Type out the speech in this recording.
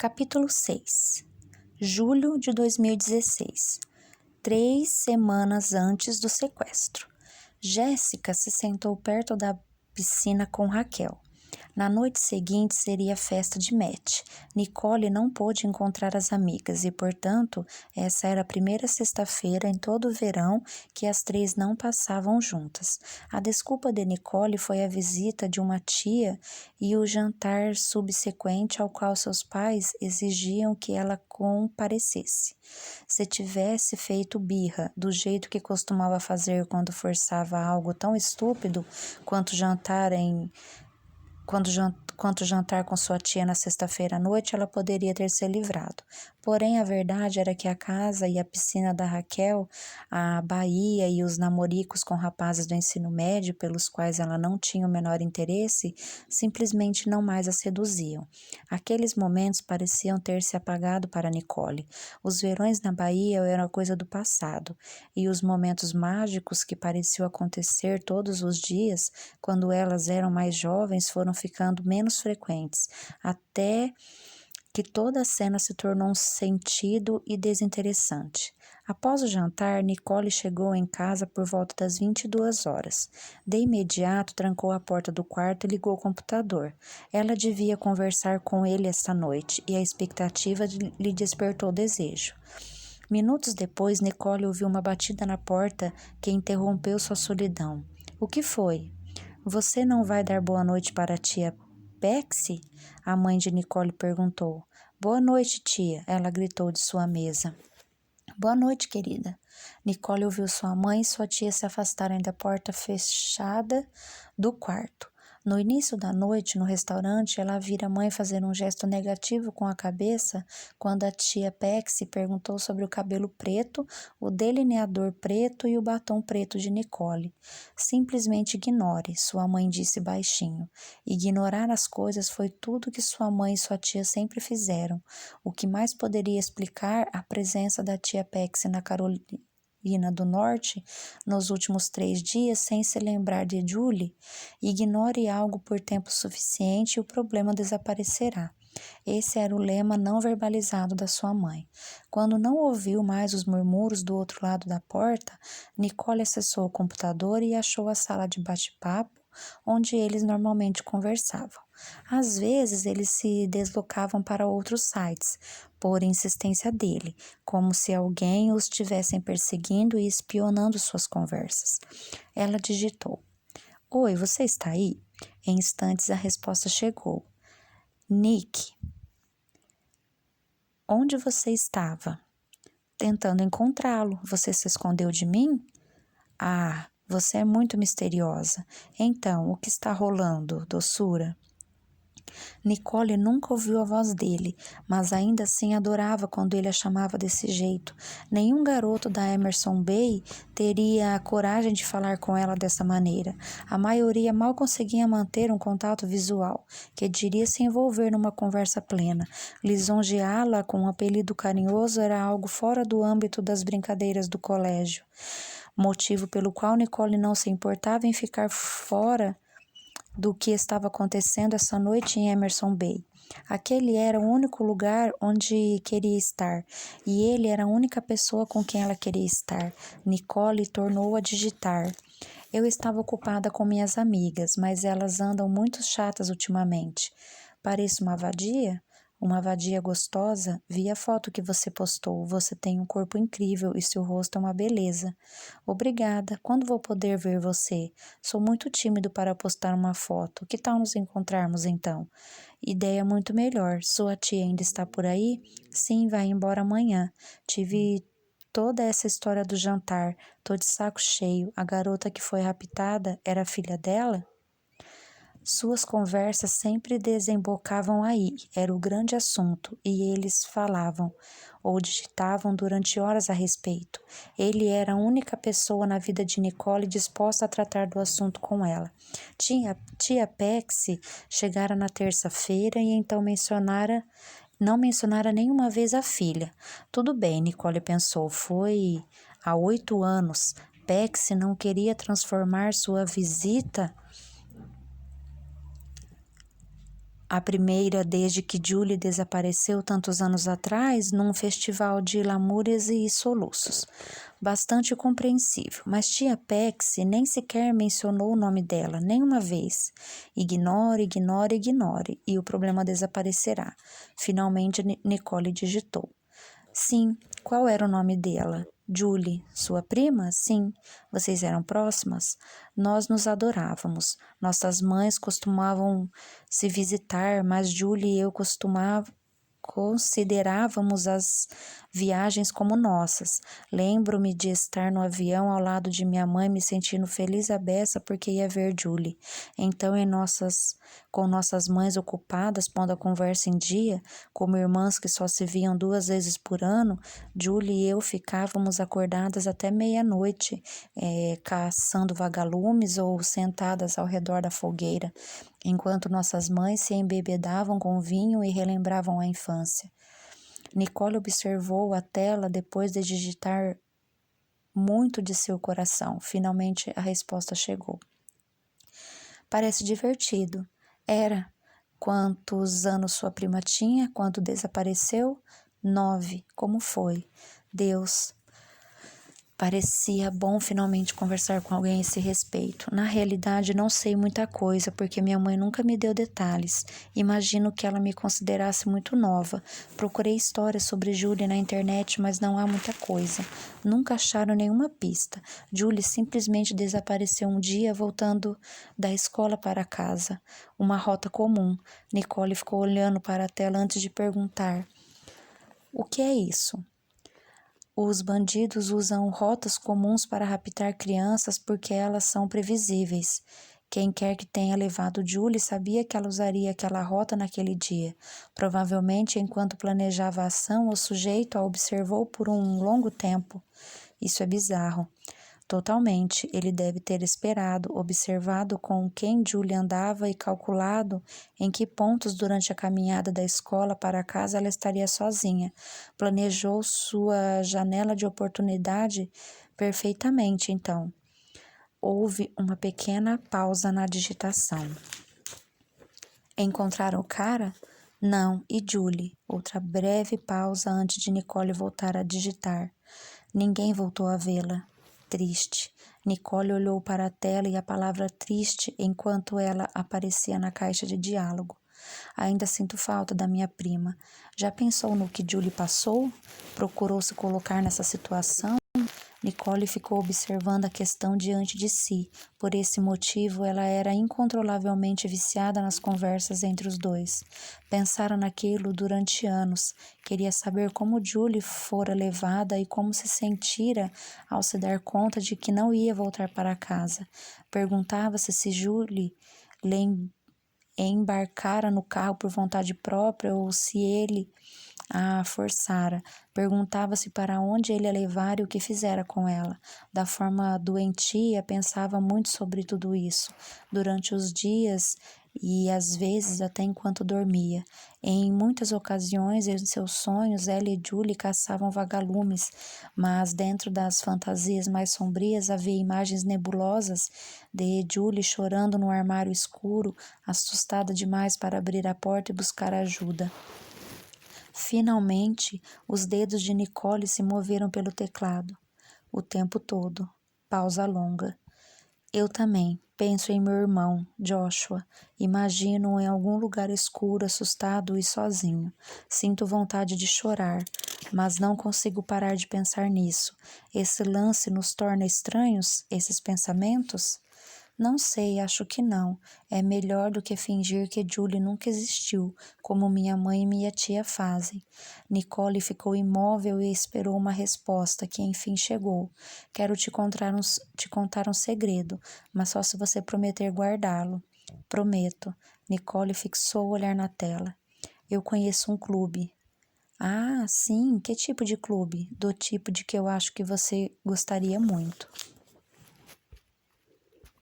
Capítulo 6. Julho de 2016. 3 semanas antes do sequestro. Jéssica se sentou perto da piscina com Raquel. Na noite seguinte seria a festa de Matt. Nicole não pôde encontrar as amigas e, portanto, essa era a primeira sexta-feira em todo o verão que as três não passavam juntas. A desculpa de Nicole foi a visita de uma tia e o jantar subsequente ao qual seus pais exigiam que ela comparecesse. Se tivesse feito birra do jeito que costumava fazer quando forçava algo tão estúpido quanto jantar com sua tia na sexta-feira à noite, ela poderia ter se livrado. Porém, a verdade era que a casa e a piscina da Raquel, a Bahia e os namoricos com rapazes do ensino médio, pelos quais ela não tinha o menor interesse, simplesmente não mais a seduziam. Aqueles momentos pareciam ter se apagado para Nicole. Os verões na Bahia eram coisa do passado, e os momentos mágicos que pareciam acontecer todos os dias, quando elas eram mais jovens, foram ficando menos frequentes, até que toda a cena se tornou um sentido e desinteressante. Após o jantar, Nicole chegou em casa por volta das 22 horas. De imediato, trancou a porta do quarto e ligou o computador. Ela devia conversar com ele esta noite, e a expectativa lhe despertou desejo. Minutos depois, Nicole ouviu uma batida na porta que interrompeu sua solidão. O que foi? Você não vai dar boa noite para a tia Pexi? A mãe de Nicole perguntou. Boa noite, tia, ela gritou de sua mesa. Boa noite, querida. Nicole ouviu sua mãe e sua tia se afastarem da porta fechada do quarto. No início da noite, no restaurante, ela vira a mãe fazer um gesto negativo com a cabeça quando a tia Pexi perguntou sobre o cabelo preto, o delineador preto e o batom preto de Nicole. Simplesmente ignore, sua mãe disse baixinho. Ignorar as coisas foi tudo que sua mãe e sua tia sempre fizeram. O que mais poderia explicar a presença da tia Pexi na Carolina do Norte nos últimos 3 dias sem se lembrar de Julie? Ignore algo por tempo suficiente e o problema desaparecerá. Esse era o lema não verbalizado da sua mãe. Quando não ouviu mais os murmúrios do outro lado da porta, Nicole acessou o computador e achou a sala de bate-papo onde eles normalmente conversavam. Às vezes, eles se deslocavam para outros sites, por insistência dele, como se alguém os estivessem perseguindo e espionando suas conversas. Ela digitou. Oi, você está aí? Em instantes, a resposta chegou. Nick, onde você estava? Tentando encontrá-lo. Você se escondeu de mim? Ah, você é muito misteriosa. Então, o que está rolando, doçura? Nicole nunca ouviu a voz dele, mas ainda assim adorava quando ele a chamava desse jeito. Nenhum garoto da Emerson Bay teria a coragem de falar com ela dessa maneira. A maioria mal conseguia manter um contato visual, que diria se envolver numa conversa plena. Lisonjeá-la com um apelido carinhoso era algo fora do âmbito das brincadeiras do colégio, motivo pelo qual Nicole não se importava em ficar fora do que estava acontecendo essa noite em Emerson Bay. Aquele era o único lugar onde queria estar, e ele era a única pessoa com quem ela queria estar. Nicole tornou a digitar. Eu estava ocupada com minhas amigas, mas elas andam muito chatas ultimamente. Pareço uma vadia? Uma vadia gostosa? Vi a foto que você postou. Você tem um corpo incrível e seu rosto é uma beleza. Obrigada. Quando vou poder ver você? Sou muito tímido para postar uma foto. Que tal nos encontrarmos então? Ideia muito melhor. Sua tia ainda está por aí? Sim, vai embora amanhã. Tive toda essa história do jantar. Tô de saco cheio. A garota que foi raptada era a filha dela? Suas conversas sempre desembocavam aí, era o grande assunto, e eles falavam ou digitavam durante horas a respeito. Ele era a única pessoa na vida de Nicole disposta a tratar do assunto com ela. Tia Pexi chegara na terça-feira e então não mencionara nenhuma vez a filha. Tudo bem, Nicole pensou, foi há 8 anos. Pexi não queria transformar sua visita A primeira desde que Julie desapareceu tantos anos atrás num festival de lamúrias e soluços. Bastante compreensível, mas tia Pexi nem sequer mencionou o nome dela, nem uma vez. Ignore, ignore, ignore, e o problema desaparecerá. Finalmente Nicole digitou. Sim, qual era o nome dela? Julie, sua prima? Sim. Vocês eram próximas? Nós nos adorávamos. Nossas mães costumavam se visitar, mas Julie e eu considerávamos as viagens como nossas. Lembro-me de estar no avião ao lado de minha mãe, me sentindo feliz à beça porque ia ver Julie. Então, com nossas mães ocupadas, pondo a conversa em dia, como irmãs que só se viam 2 vezes por ano, Julie e eu ficávamos acordadas até meia-noite, caçando vagalumes ou sentadas ao redor da fogueira, enquanto nossas mães se embebedavam com vinho e relembravam a infância. Nicole observou a tela depois de digitar muito de seu coração. Finalmente a resposta chegou. Parece divertido. Era. Quantos anos sua prima tinha? Quando desapareceu? 9. Como foi? Deus. Parecia bom finalmente conversar com alguém a esse respeito. Na realidade, não sei muita coisa, porque minha mãe nunca me deu detalhes. Imagino que ela me considerasse muito nova. Procurei histórias sobre Julie na internet, mas não há muita coisa. Nunca acharam nenhuma pista. Julie simplesmente desapareceu um dia voltando da escola para casa. Uma rota comum. Nicole ficou olhando para a tela antes de perguntar: o que é isso? Os bandidos usam rotas comuns para raptar crianças porque elas são previsíveis. Quem quer que tenha levado Julie sabia que ela usaria aquela rota naquele dia. Provavelmente, enquanto planejava a ação, o sujeito a observou por um longo tempo. Isso é bizarro. Totalmente. Ele deve ter esperado, observado com quem Julie andava e calculado em que pontos durante a caminhada da escola para casa ela estaria sozinha. Planejou sua janela de oportunidade perfeitamente, então. Houve uma pequena pausa na digitação. Encontraram o cara? Não. E Julie? Outra breve pausa antes de Nicole voltar a digitar. Ninguém voltou a vê-la. Triste. Nicole olhou para a tela e a palavra triste enquanto ela aparecia na caixa de diálogo. Ainda sinto falta da minha prima. Já pensou no que Julie passou? Procurou se colocar nessa situação? Nicole ficou observando a questão diante de si. Por esse motivo, ela era incontrolavelmente viciada nas conversas entre os dois. Pensara naquilo durante anos. Queria saber como Julie fora levada e como se sentira ao se dar conta de que não ia voltar para casa. Perguntava-se se Julie embarcara no carro por vontade própria ou se ele a forçara. Perguntava-se para onde ele a levara e o que fizera com ela. Da forma doentia, pensava muito sobre tudo isso, durante os dias e às vezes até enquanto dormia. Em muitas ocasiões, em seus sonhos, ela e Julie caçavam vagalumes, mas dentro das fantasias mais sombrias havia imagens nebulosas de Julie chorando no armário escuro, assustada demais para abrir a porta e buscar ajuda. Finalmente, os dedos de Nicole se moveram pelo teclado. O tempo todo. Pausa longa. Eu também. Penso em meu irmão, Joshua. Imagino em algum lugar escuro, assustado e sozinho. Sinto vontade de chorar, mas não consigo parar de pensar nisso. Esse lance nos torna estranhos, esses pensamentos? Não sei, acho que não. É melhor do que fingir que Julie nunca existiu, como minha mãe e minha tia fazem. Nicole ficou imóvel e esperou uma resposta, que enfim chegou. Quero te contar um segredo, mas só se você prometer guardá-lo. Prometo. Nicole fixou o olhar na tela. Eu conheço um clube. Ah, sim, que tipo de clube? Do tipo de que eu acho que você gostaria muito.